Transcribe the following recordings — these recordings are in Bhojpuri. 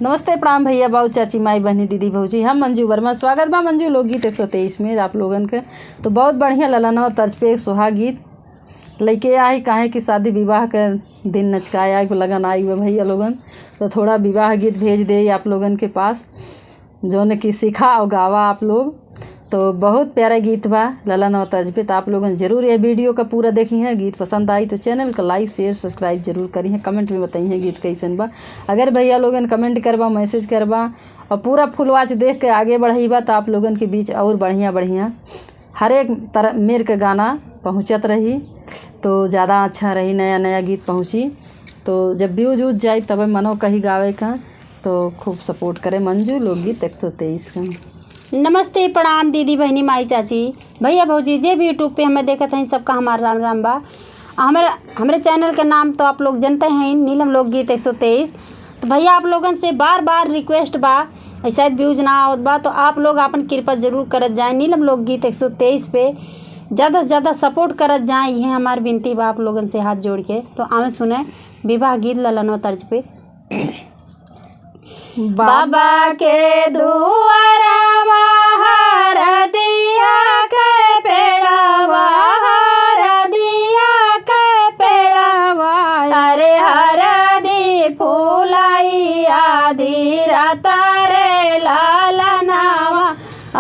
नमस्ते प्रणाम भैया बाबू चाची माई बहनी दीदी भौजी। हम मंजू वर्मा। स्वागत बा मंजू लोकगीत 123 में आप लोगन के। तो बहुत बढ़िया ललनवा तर्ज पे सुहाग गीत लेके आई काहे कि शादी विवाह के दिन नचकाए आई लगन आई हुए भैया लोगन। तो थोड़ा विवाह गीत भेज दे आप लोगन के पास जौन कि सीखा और गावा आप लोग। तो बहुत प्यारा गीत बा ललनवा तर्ज पे। तो आप लोगन ज़रूर ये वीडियो का पूरा देखी हैं। गीत पसंद आई तो चैनल का लाइक शेयर सब्सक्राइब जरूर करी हैं। कमेंट में बताई हैं गीत कैसन बा। अगर भैया लोगन कमेंट करबा मैसेज करबा और पूरा फुल वाच देख के आगे बढ़ाईबा तो आप लोगन के बीच और बढ़िया हर एक तरह मेर के गाना पहुँचत रही तो ज़्यादा अच्छा रही, नया नया गीत पहुँची। तो जब व्यूज उज जाए तब मनो कहीं गावे का तो खूब सपोर्ट करे मंजू लोकगीत 123 का। नमस्ते प्रणाम दीदी बहनी माई चाची भैया भौजी जे भी यूट्यूब पे हमें देखते हैं सबका हमारा राम राम बा। हमारे चैनल का नाम तो आप लोग जानते हैं नीलम लोकगीत 123। तो भैया आप लोगन से बार बार रिक्वेस्ट बा ऐसा व्यूज ना आवत बा तो आप लोग अपन कृपा जरूर करत जाए नीलम लोकगीत 123 पे ज़्यादा से ज़्यादा सपोर्ट करत जाए। ये हमारी विनती बा आप लोगन से हाथ जोड़ के। तो आवे सुने विवाह गीत ललनवा तर्ज पे। बाबा के दुआरा हरदिया के पेड़वा हरदिया के पेड़वा अरे हरदी फूलाई आधी रात रे लालनावा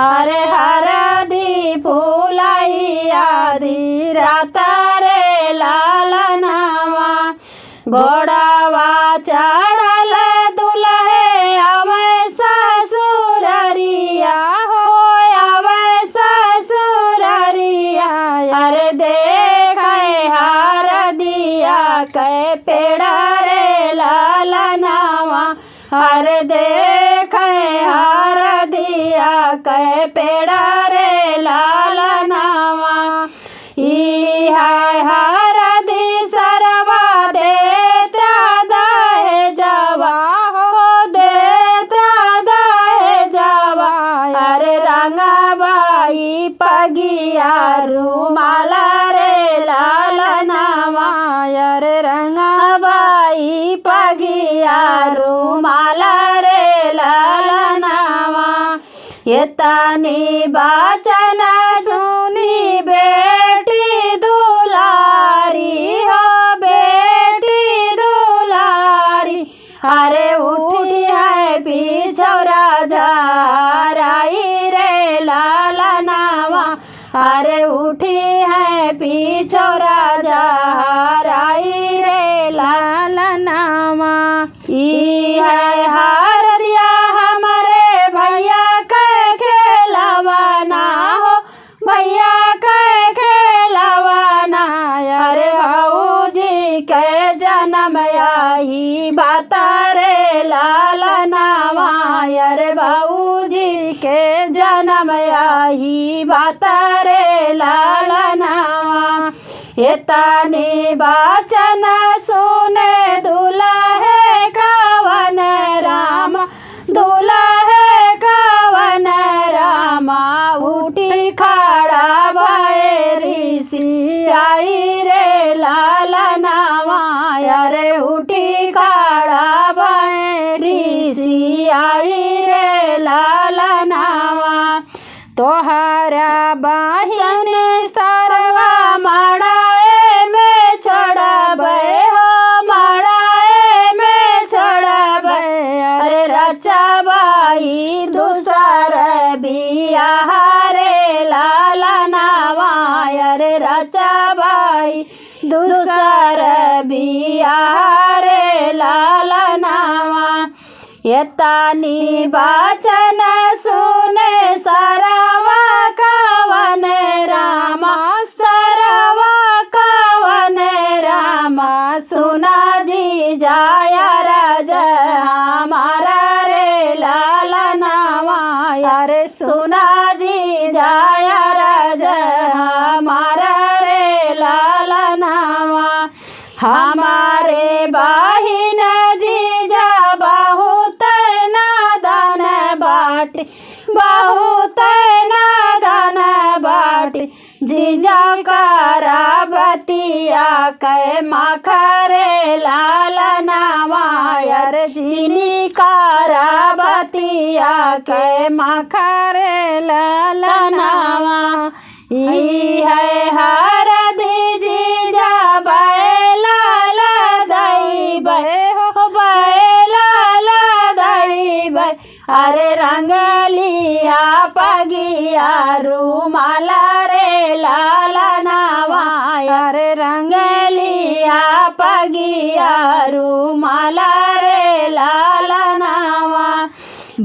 अरे हरदी फूलाई आधी रात रे लालनावा घोड़ावा चढ़ल दुल्हे आवे ससुररिया हो आवे ससुररिया अरे देखे हरदिया के पेड़ रे लालनावा अरे देखे हरदिया के पेड़ रे लालनावा ई है हरदी सरवा देता दाए जावा हो देता दाए जावा अरे रंगाबाई पगिया रुमाल रे लालनावा अरे रंगाबाई पगिया रुमाल रे लालनावा ये तानी बाचन सुनी बेटी दुलारी हो बेटी दुलारी अरे उठी है पिछौरा झराई रे लालनावा अरे उठी है पिछौरा झराई रे लालनावा ई है हरदिया हमारे भैया के खेलवाना हो भैया के खेलवाना अरे भाऊजी के जन्म आई बात रे लालनावा अरे भाऊजी के जन्म आई बात रे लालनावा ये तानी बाचन सुने दुल्हे कवन राम दुल्हे कवन रामा उठी खड़ा भय ऋषि आई रे लालनावा अरे उठी खड़ा भय ऋषि आई रे लालनावा तोहरा बहिन सरवा मड़ाए में छोड़बे हो मड़ाए में छोड़बे अरे रचबाई दूसर बियाह रे लालनावा अरे रचबाई दूसर बियाह रे लालनावा ये तानी बाचन सुने सरवा कवन रामा सरवा कवन रामा सुना जी जाया रज हमारा रे लालनावा अरे सुना जी जाया रज हमारा रे लालनावा हमारे बहिन जीजा बहुत नादान बाटी बहुत नादान बाटी जीजा कराबतिया कै माखरे लाल नवायर जिनी कार दिया के मखरे ललनावा ई है हर दीजी जा बैला लदाई हो बैला लदाई बै अरे रंगलिया पगिया रूमाला रे लाला नावा अरे रंगलिया पगिया रूमाला रे लाला नावा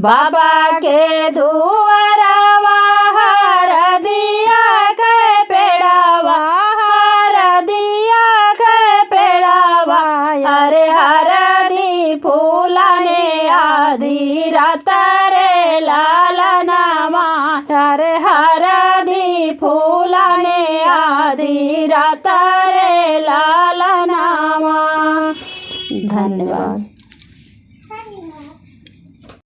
बाबा के दुआरवा हर दिया के पेड़ावा हर दिया के पेड़ावा अरे हरदी फूलने आधी रात रे लाला नामा अरे हरदी फूलने आधी रात